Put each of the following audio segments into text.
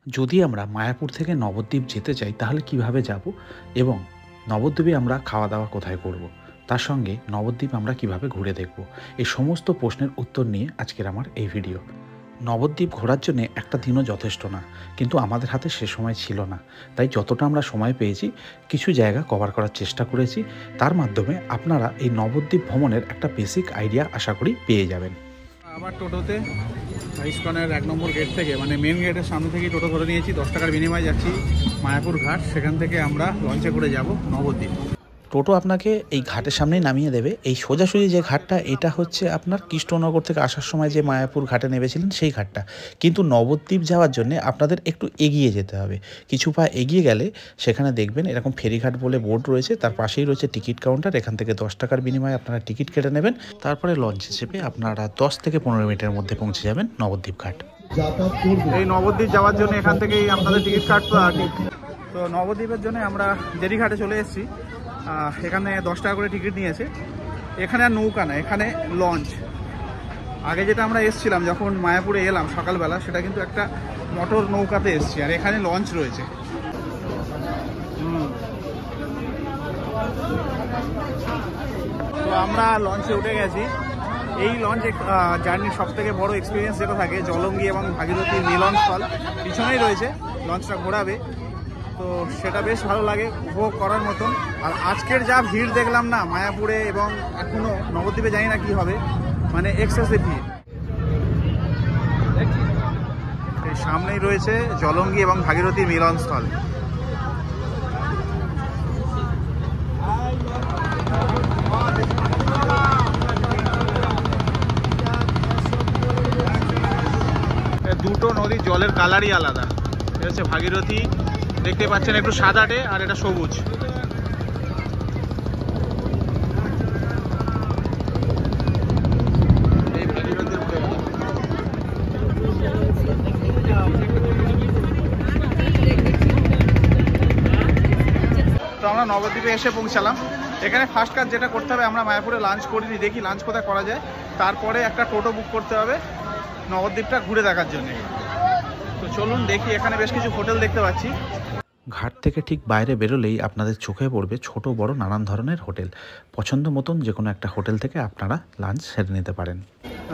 যদি আমরা মায়াপুর থেকে নবদ্বীপ যেতে চাই তাহলে কিভাবে যাব এবং নবদ্বীপে আমরা খাওয়া দাওয়া কোথায় করব, তার সঙ্গে নবদ্বীপ আমরা কিভাবে ঘুরে দেখব, এই সমস্ত প্রশ্নের উত্তর নিয়ে আজকের আমার এই ভিডিও। নবদ্বীপ ঘোরার জন্য একটা দিনও যথেষ্ট না, কিন্তু আমাদের হাতে সে সময় ছিল না, তাই যতটা আমরা সময় পেয়েছি কিছু জায়গা কভার করার চেষ্টা করেছি। তার মাধ্যমে আপনারা এই নবদ্বীপ ভ্রমণের একটা বেসিক আইডিয়া আশা করি পেয়ে যাবেন। আবার টোটোতে ইস্কনের 1 নম্বর গেট থেকে, মানে মেন গেটের সামনে থেকে টোটো ধরে নিয়েছি। 10 টাকার বিনিময়ে যাচ্ছি মায়াপুর ঘাট, সেখান থেকে আমরা লঞ্চে করে যাব নবদ্বীপ। টোটো আপনাকে এই ঘাটের সামনেই নামিয়ে দেবে। এই সোজাসুজি যে ঘাটটা, এটা হচ্ছে আপনার কৃষ্ণনগর থেকে আসার সময় যে মায়াপুর ঘাটে নেমেছিলেন সেই ঘাটটা, কিন্তু নবদ্বীপ যাওয়ার জন্য আপনাদের একটু এগিয়ে যেতে হবে। কিছু পা এগিয়ে গেলে সেখানে দেখবেন এরকম ফেরিঘাট বলে বোর্ড রয়েছে, তার পাশেই রয়েছে টিকিট কাউন্টার। এখান থেকে 10 টাকার বিনিময়ে আপনারা টিকিট কেটে নেবেন, তারপরে লঞ্চে চেপে আপনারা 10 থেকে 15 মিনিটের মধ্যে পৌঁছে যাবেন নবদ্বীপ ঘাট। এই নবদ্বীপ যাওয়ার জন্য এখান থেকেই আপনাদের টিকিট কাটতে হবে। তো নবদ্বীপের জন্য আমরা জেরিঘাটে চলে এসেছি। এখানে 10 টাকা করে টিকিট নিয়েছে। এখানে আর নৌকা না, এখানে লঞ্চ। আগে যেটা আমরা এসেছিলাম যখন মায়াপুরে এলাম সকালবেলা, সেটা কিন্তু একটা মোটর নৌকাতে এসেছি, আর এখানে লঞ্চ রয়েছে। তো আমরা লঞ্চে উঠে গেছি। এই লঞ্চ জার্নির সব থেকে বড় এক্সপিরিয়েন্স যেটা থাকে, জলঙ্গি এবং ভাগীরথীর মিলনস্থল পিছনেই রয়েছে, লঞ্চটা ঘোরাবে। তো সেটা বেশ ভালো লাগে, উপভোগ করার মতন। আর আজকের যা ভিড় দেখলাম না মায়াপুরে, এবং এখনও নবদ্বীপে জানি না কি হবে, মানে এক্সেসিভ ভিড়। এই সামনেই রয়েছে জলঙ্গি এবং ভাগীরথীর মিলনস্থল। দুটো নদীর জলের কালারই আলাদা। এটা হচ্ছে ভাগীরথী, দেখতে পাচ্ছেন একটু সাদাটে, আর এটা সবুজ। এই ভাগীরথীর তো আমরা নবদ্বীপে এসে পৌঁছালাম। এখানে ফার্স্ট কাজ যেটা করতে হবে, আমরা মায়াপুরে লাঞ্চ করিনি, দেখি লাঞ্চ কোথায় করা যায়। তারপরে একটা টোটো বুক করতে হবে নবদ্বীপটা ঘুরে দেখার জন্য। তো চলুন দেখি, এখানে বেশ কিছু হোটেল দেখতে পাচ্ছি। ঘাট থেকে ঠিক বাইরে বেরোলেই আপনাদের চোখে পড়বে ছোট বড় নানান ধরনের হোটেল। পছন্দ মতন যে কোনো একটা হোটেল থেকে আপনারা লাঞ্চ সেরে নিতে পারেন।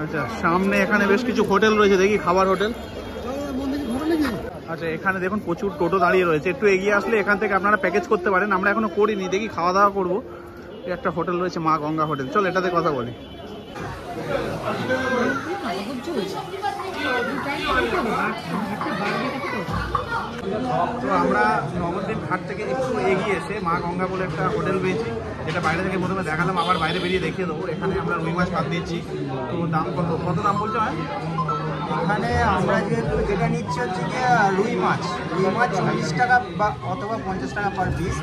আচ্ছা, সামনে এখানে বেশ কিছু হোটেল রয়েছে, দেখি খাবার হোটেল। আচ্ছা, এখানে দেখুন প্রচুর টোটো দাঁড়িয়ে রয়েছে। একটু এগিয়ে আসলে এখান থেকে আপনারা প্যাকেজ করতে পারেন। আমরা এখনো করিনি, দেখি খাওয়া দাওয়া করবো। একটা হোটেল রয়েছে মা গঙ্গা হোটেল, চল এটাতে কথা বলি। তো আমরা নবদ্বীপ ঘাট থেকে একটু এগিয়ে এসে মা গঙ্গা বলে একটা হোটেল পেয়েছি, যেটা বাইরে থেকে প্রথমে দেখালাম, আবার বাইরে বেরিয়ে দেখিয়ে দেবো। এখানে আমরা রুই মাছ ভাত দিয়েছি। তো দাম কত দাম বলছো? হ্যাঁ, এখানে আমরা যেটা নিচ্ছি হচ্ছে কি রুই মাছ 40 টাকা বা অথবা 50 টাকা পার পিস।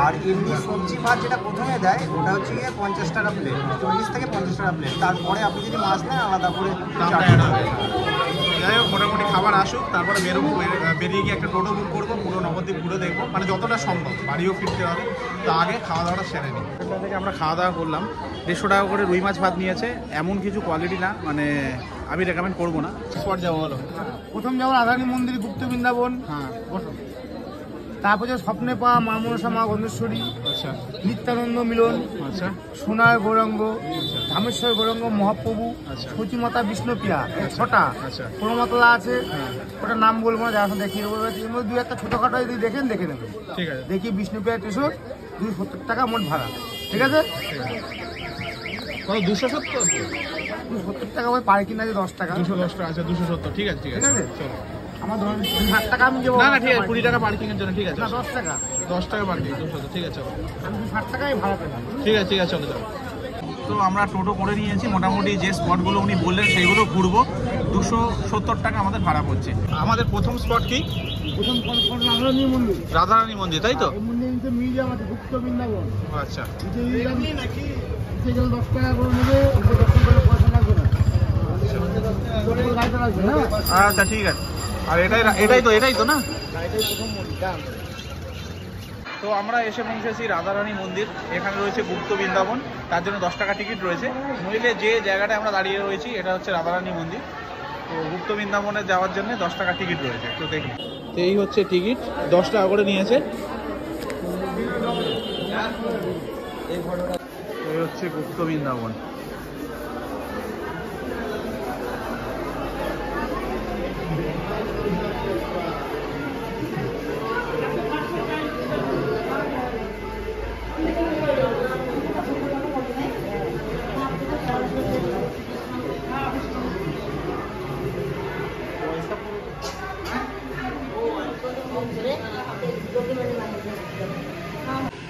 আর এমনি সবজি ভাত যেটা প্রথমে দেয় ওটা হচ্ছে গিয়ে 50 টাকা প্লেট, 40 থেকে 50 টাকা প্লেট। তারপরে আপনি যদি মাছ নেন আলাদা করে দামটা অ্যাড হবে। যাই হোক, মোটামুটি খাবার আসুক, তারপরে বেরিয়ে গিয়ে একটা টোটো বুক করবো, পুরো নবদ্বীপ ঘুরে দেখবো, মানে যতটা সম্ভব। বাড়িও ফিরতে হবে, তা আগে খাওয়া দাওয়াটা সেরে নিই। এখান থেকে আমরা খাওয়া দাওয়া করলাম। 150 টাকা করে রুই মাছ ভাত নিয়েছে। এমন কিছু কোয়ালিটি না, মানে আমি রেকমেন্ড করবো না। স্পট যাবো বলো। প্রথম যেমন রাধারানী মন্দির, গুপ্ত বৃন্দাবন, হ্যাঁ, তারপর যে স্বপ্নে পা মা মনসা মা গন্ধেশ্বরী, আচ্ছা নিত্যানন্দ মিলন, আচ্ছা সোনার গৌরাঙ্গ, ধামেশ্বর গৌরাঙ্গ মহাপ্রভু, আচ্ছা। সতীমাতা বিষ্ণুপ্রিয়া, এই ছটা। আচ্ছা। প্রণমাতলা আছে, হ্যাঁ, ওটার নাম বলবো না, যারা দেখিয়ে দেবো। এর মধ্যে 2-1টা ছোটোখাটো যদি দেখে নেবেন। ঠিক আছে। দেখি বিষ্ণুপ্রিয়া স্টেশন, 270 টাকা মোট ভাড়া। ঠিক আছে, কত? 270? 270 টাকা ওই পার্কিং আছে 10 টাকা। 210 টাকা আছে, 270। ঠিক আছে, ঠিক আছে, চলো। আমার ধরুন 60 টাকা আমি দেবো। না না, ঠিক আছে, 20 টাকা পার্কিং এর জন্য। ঠিক আছে, না 10 টাকা, 10 টাকা পার্কিং, 270। ঠিক আছে, চলো। আমি 60 টাকাই ভাড়া পেলাম। ঠিক আছে, ঠিক আছে, চলো চলো। তো আমরা টোটো করে নিয়েছি, মোটামুটি যে স্পটগুলো উনি বললেন সেইগুলো ঘুরবো। 270 টাকা আমাদের ভাড়া পড়ছে। আমাদের প্রথম স্পট কি? প্রথম রাধারানী মন্দির। রাধারানী মন্দির, তাই তো? এই মন্দিরে মিউজিয়াম আছে, গুপ্ত বৃন্দাবন। আচ্ছা, নাকি 10 টাকা করে নেবে, দর্শন করে পয়সা লাগবে না। গাড়িটা লাগবে না। আচ্ছা, ঠিক আছে। আর এটাই তো না? গাড়িটাই প্রথম মন্দির। তো আমরা এসে পৌঁছেছি রাধারানী মন্দির। এখানে রয়েছে গুপ্ত বৃন্দাবন, তার জন্য 10 টাকা টিকিট রয়েছে। নইলে যে জায়গাটায় আমরা দাঁড়িয়ে রয়েছি এটা হচ্ছে রাধারানী মন্দির। তো গুপ্ত বৃন্দাবনে যাওয়ার জন্য 10 টাকা টিকিট রয়েছে। তো দেখি, তো এই হচ্ছে টিকিট, 10 টাকা করে নিয়েছে। এই হচ্ছে গুপ্ত বৃন্দাবন।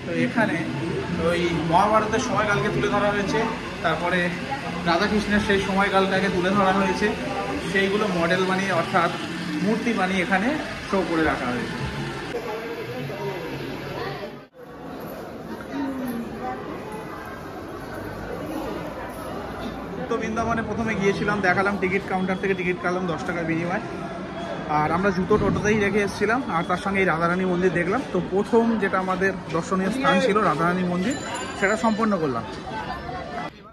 তো এখানে ওই মহাভারতের সময়কালকে তুলে ধরা হয়েছে, তারপরে রাধাকৃষ্ণের সেই সময়কালটাকে তুলে ধরা হয়েছে, সেইগুলো মডেল বানিয়ে অর্থাৎ মূর্তি বানিয়ে এখানে শো করে রাখা হয়েছে। তো বৃন্দাবনে প্রথমে গিয়েছিলাম, দেখালাম টিকিট কাউন্টার থেকে টিকিট কাটলাম 10 টাকার বিনিময়। আর আমরা জুতো টোটোতেই রেখে এসেছিলাম, আর তার সঙ্গে এই রাধারানী মন্দির দেখলাম। তো প্রথম যেটা আমাদের দর্শনীয় স্থান ছিল রাধারানী মন্দির, সেটা সম্পন্ন করলাম।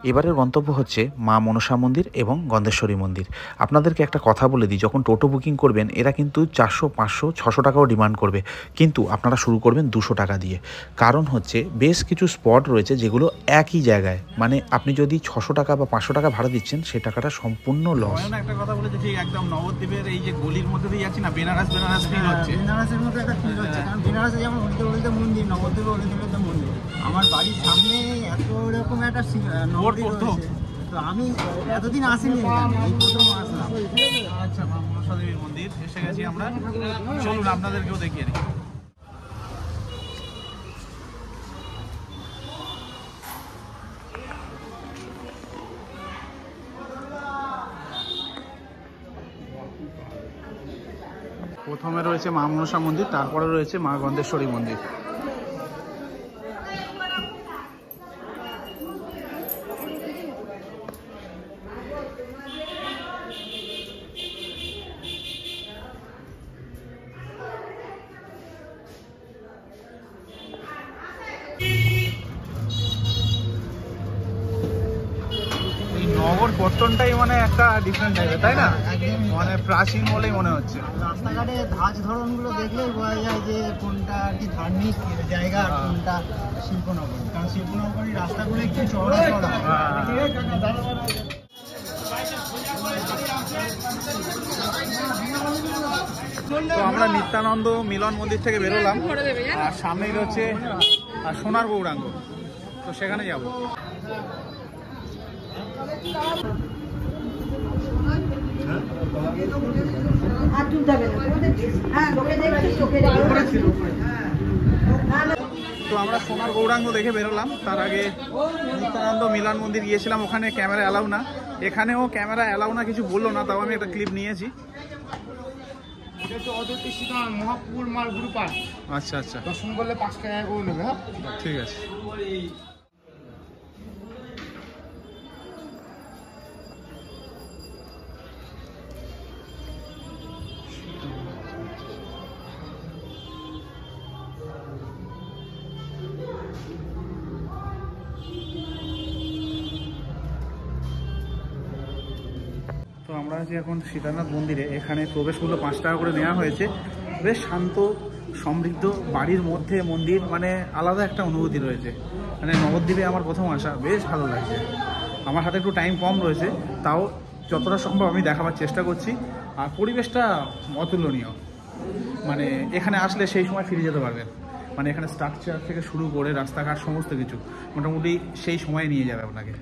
এবারের গন্তব্য হচ্ছে মা মনসা মন্দির এবং গন্ধেশ্বরী মন্দির। আপনাদেরকে একটা কথা বলে দিই, যখন টোটো বুকিং করবেন এরা কিন্তু 400, 500, 600 টাকাও ডিমান্ড করবে, কিন্তু আপনারা শুরু করবেন 200 টাকা দিয়ে। কারণ হচ্ছে বেশ কিছু স্পট রয়েছে যেগুলো একই জায়গায়, মানে আপনি যদি 600 টাকা বা 500 টাকা ভাড়া দিচ্ছেন সেই টাকাটা সম্পূর্ণ লস। একটা কথা বলেছে ঠিক, একদম নবদ্বীপের এই যে গলির মধ্যে দিয়ে যাচ্ছি না, বেনারস ফিল হচ্ছে। বেনারসের মতো একটা ফিল হচ্ছে, কারণ বেনারসে যেমন হলদে হলদে মন্দির, নবদ্বীপে হলদে হলদে মন্দির। আমার বাড়ির সামনে এত রকম একটা নবদ্বীপ রয়েছে, তো আমি এতদিন আসিনি, এই প্রথম আসলাম। আচ্ছা, মা মনসা দেবীর মন্দির এসে গেছি আমরা। চলুন আপনাদেরকেও দেখিয়ে নিই। প্রথমে রয়েছে মা মনসা মন্দির, তারপরে রয়েছে মা গন্ধেশ্বরী মন্দির। নগর পত্তনটাই মানে একটা ডিফারেন্ট টাইপের, তাই না? মানে প্রাচীন বলেই মনে হচ্ছে। রাস্তাঘাটে ধাঁচ ধরনগুলো দেখলেই বোঝা যায় যে কোনটা আর কি ধার্মিক জায়গা আর কোনটা শিল্পনগরী, কারণ শিল্পনগরী রাস্তাগুলো একটু চওড়া চওড়া। তো আমরা নিত্যানন্দ মিলন মন্দির থেকে বেরোলাম, আর সামনেই রয়েছে সোনার গৌরাঙ্গ, তো সেখানে যাব। তো আমরা সোনার গৌরাঙ্গ দেখে বেরোলাম, তার আগে নিত্যানন্দ মিলন মন্দির গিয়েছিলাম, ওখানে ক্যামেরা অ্যালাউ না। এখানেও ক্যামেরা অ্যালাউ না, কিছু বললো না, তাও আমি একটা ক্লিপ নিয়েছি। মহাপুর মাল গ্রুপ আছে। আচ্ছা আচ্ছা, দর্শন করলে 5 টাকা করে নেবে। হ্যাঁ, ঠিক আছে। তো আমরা আছি এখন সীতানাথ মন্দিরে। এখানে প্রবেশগুলো 5 টাকা করে নেওয়া হয়েছে। বেশ শান্ত সমৃদ্ধ বাড়ির মধ্যে মন্দির, মানে আলাদা একটা অনুভূতি রয়েছে। মানে নবদ্বীপে আমার প্রথম আসা, বেশ ভালো লাগছে। আমার হাতে একটু টাইম কম রয়েছে, তাও যতটা সম্ভব আমি দেখাবার চেষ্টা করছি। আর পরিবেশটা অতুলনীয়, মানে এখানে আসলে সেই সময় ফিরে যেতে পারবেন। মানে এখানে স্ট্রাকচার থেকে শুরু করে রাস্তাঘাট সমস্ত কিছু মোটামুটি সেই সময় নিয়ে যাবে আপনাকে।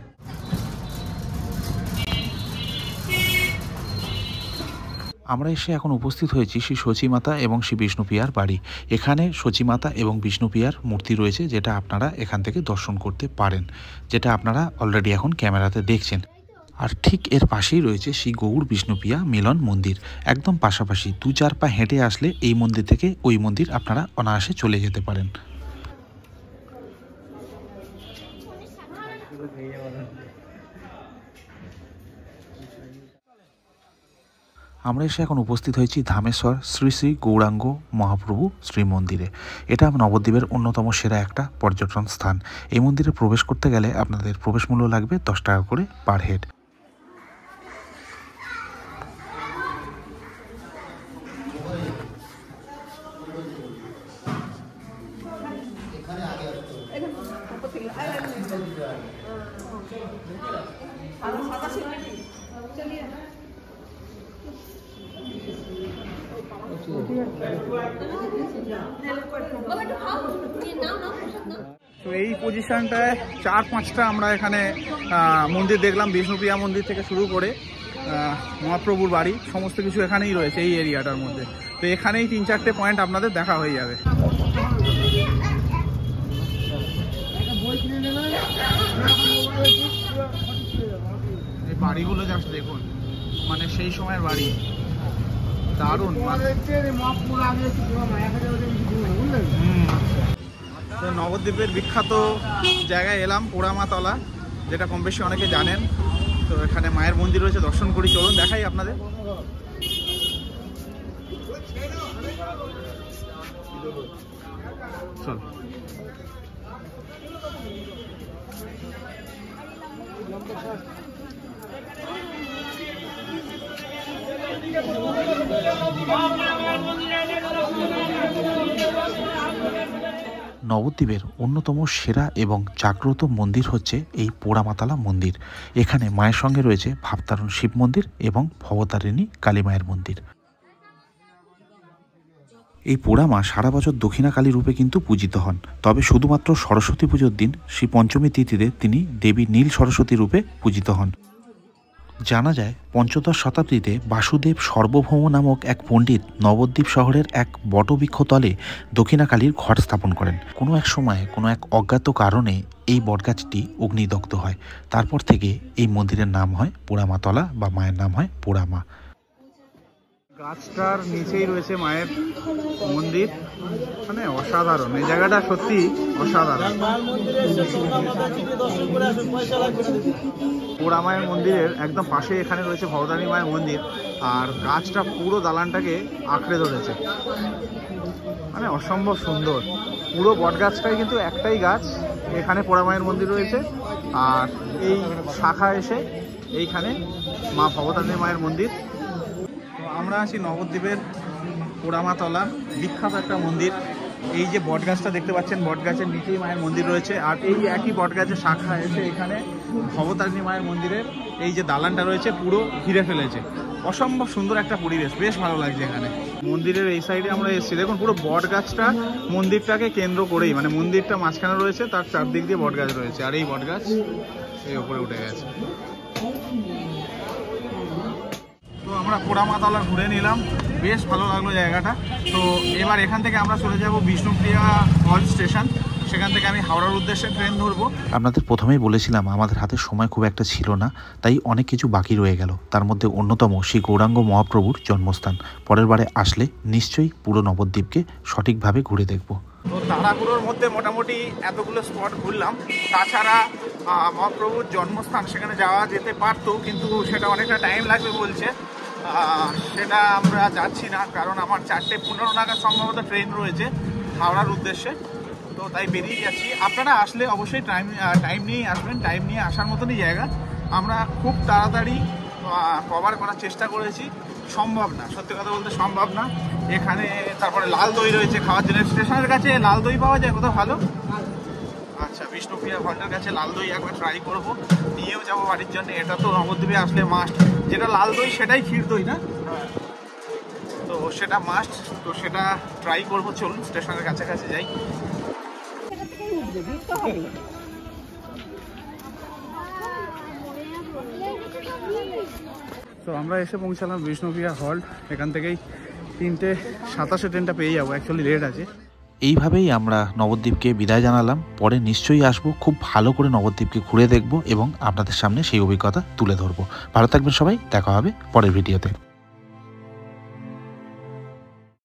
আমরা এসে এখন উপস্থিত হয়েছি শ্রী সচিমাতা এবং শ্রী বিষ্ণুপ্রিয়ার বাড়ি। এখানে সচিমাতা এবং বিষ্ণুপ্রিয়ার মূর্তি রয়েছে, যেটা আপনারা এখান থেকে দর্শন করতে পারেন, যেটা আপনারা অলরেডি এখন ক্যামেরাতে দেখছেন। আর ঠিক এর পাশেই রয়েছে শ্রী গৌর বিষ্ণুপ্রিয়া মিলন মন্দির, একদম পাশাপাশি। 2-4 পা হেঁটে আসলে এই মন্দির থেকে ওই মন্দির আপনারা অনায়াসে চলে যেতে পারেন। আমরা এসে এখন উপস্থিত হয়েছি ধামেশ্বর শ্রী শ্রী গৌরাঙ্গ মহাপ্রভু শ্রী মন্দিরে। এটা নবদ্বীপের অন্যতম সেরা একটা পর্যটন স্থান। এই মন্দিরে প্রবেশ করতে গেলে আপনাদের প্রবেশ মূল্য লাগবে 10 টাকা করে পার হেড। তো এই পজিশনটায় 4-5টা আমরা এখানে মন্দির দেখলাম, বিষ্ণুপ্রিয়া মন্দির থেকে শুরু করে মহাপ্রভুর বাড়ি সমস্ত কিছু এখানেই রয়েছে এই এরিয়াটার মধ্যে। তো এখানেই 3-4টে পয়েন্ট আপনাদের দেখা হয়ে যাবে। এই বাড়িগুলো জাস্ট দেখুন, মানে সেই সময়ের বাড়ি, দারুণ। তো নবদ্বীপের বিখ্যাত জায়গায় এলাম পোড়ামাতলা, যেটা কম বেশি অনেকে জানেন। তো এখানে মায়ের মন্দির রয়েছে, দর্শন করি, চলুন দেখাই আপনাদের। চল নবদ্বীপের অন্যতম সেরা এবং জাগ্রত মন্দির হচ্ছে এই পোড়ামাতলা মন্দির। এখানে মায়ের সঙ্গে রয়েছে ভাবতারণ শিব মন্দির এবং ভবতারিণী কালী মায়ের মন্দির। এই পোড়ামা সারা বছর দক্ষিণাকালী রূপে কিন্তু পূজিত হন, তবে শুধুমাত্র সরস্বতী পুজোর দিন শ্রী পঞ্চমী তিথিতে তিনি দেবী নীল সরস্বতী রূপে পূজিত হন। জানা যায় পঞ্চদশ শতাব্দীতে বাসুদেব সর্বভৌম নামক এক পণ্ডিত নবদ্বীপ শহরের এক বটবৃক্ষতলে দক্ষিণাকালীর ঘট স্থাপন করেন। কোনো এক সময়ে কোনো এক অজ্ঞাত কারণে এই বটগাছটি অগ্নিদগ্ধ হয়। তারপর থেকে এই মন্দিরের নাম হয় পোড়ামাতলা বা মায়ের নাম হয় পোড়ামা। গাছটার নিচেই রয়েছে মায়ের মন্দির, মানে অসাধারণ এই জায়গাটা, সত্যি অসাধারণ। পোড়া মায়ের মন্দিরের একদম পাশে এখানে রয়েছে ভবতারিণী মায়ের মন্দির, আর গাছটা পুরো দালানটাকে আঁকড়ে ধরেছে, মানে অসম্ভব সুন্দর। পুরো বট গাছটাই কিন্তু একটাই গাছ, এখানে পোড়া মায়ের মন্দির রয়েছে, আর এই শাখা এসে এইখানে মা ভবতারিণী মায়ের মন্দির। আমরা আছি নবদ্বীপের পোড়ামাতলা, বিখ্যাত একটা মন্দির। এই যে বটগাছটা দেখতে পাচ্ছেন, বটগাছের নিচেই মায়ের মন্দির রয়েছে, আর এই একই বটগাছের শাখা এসে এখানে ভবতারিণী মায়ের মন্দিরের এই যে দালানটা রয়েছে পুরো ঘিরে ফেলেছে। অসম্ভব সুন্দর একটা পরিবেশ, বেশ ভালো লাগছে এখানে। মন্দিরের এই সাইডে আমরা এসেছি, দেখুন পুরো বটগাছটা মন্দিরটাকে কেন্দ্র করেই, মানে মন্দিরটা মাঝখানে রয়েছে, তার চারদিক দিয়ে বটগাছ রয়েছে, আর এই বটগাছ এই ওপরে উঠে গেছে। তো আমরা পোড়ামাতলা ঘুরে নিলাম, বেশ ভালো লাগলো জায়গাটা। তো এবার এখান থেকে আমরা চলে যাব বিষ্ণুপ্রিয়া হল্ট স্টেশন, সেখান থেকে আমি হাওড়ার উদ্দেশ্যে ট্রেন ধরবো। আপনাদের প্রথমেই বলেছিলাম আমাদের হাতে সময় খুব একটা ছিল না, তাই অনেক কিছু বাকি রয়ে গেল। তার মধ্যে অন্যতম শ্রী গৌরাঙ্গ মহাপ্রভুর জন্মস্থান। পরের বারে আসলে নিশ্চয়ই পুরো নবদ্বীপকে সঠিকভাবে ঘুরে দেখব। তো তাড়াহুড়োর মধ্যে মোটামুটি এতগুলো স্পট ঘুরলাম। তাছাড়া মহাপ্রভুর জন্মস্থান সেখানে যাওয়া যেতে পারতো, কিন্তু সেটা অনেকটা টাইম লাগবে বলছে, সেটা আমরা যাচ্ছি না, কারণ আমার 4:15 নাগাদ সম্ভবত ট্রেন রয়েছে হাওড়ার উদ্দেশ্যে। তো তাই বেরিয়ে যাচ্ছি। আপনারা আসলে অবশ্যই টাইম নিয়েই আসবেন, টাইম নিয়ে আসার মতনই জায়গা। আমরা খুব তাড়াতাড়ি কভার করার চেষ্টা করেছি, সম্ভব না, সত্যি কথা বলতে সম্ভব না। এখানে তারপরে লাল দই রয়েছে খাওয়ার জন্য, স্টেশনের কাছে লাল দই পাওয়া যায় কোথাও ভালো? আচ্ছা, বিষ্ণুপ্রিয়া হল্টের কাছে লাল দই একবার ট্রাই করবো, নিয়েও যাবো বাড়ির জন্য। এটা তো নবদ্বীপে আসলে মাস্ট, যেটা লাল দই সেটাই ক্ষীর দই না, তো সেটা মাস্ট, তো সেটা ট্রাই করবো। চলুন স্টেশনের কাছাকাছি যাই। তো আমরা এসে পৌঁছালাম বিষ্ণুপ্রিয়া হল্ট, এখান থেকেই 3:27 ট্রেনটা পেয়ে যাবো, অ্যাকচুয়ালি লেট আছে। এইভাবেই আমরা নবদ্বীপকে বিদায় জানালাম। পরে নিশ্চয়ই আসবো, খুব ভালো করে নবদ্বীপকে ঘুরে দেখব এবং আপনাদের সামনে সেই অভিজ্ঞতা তুলে ধরবো। ভালো থাকবেন সবাই, দেখা হবে পরের ভিডিওতে।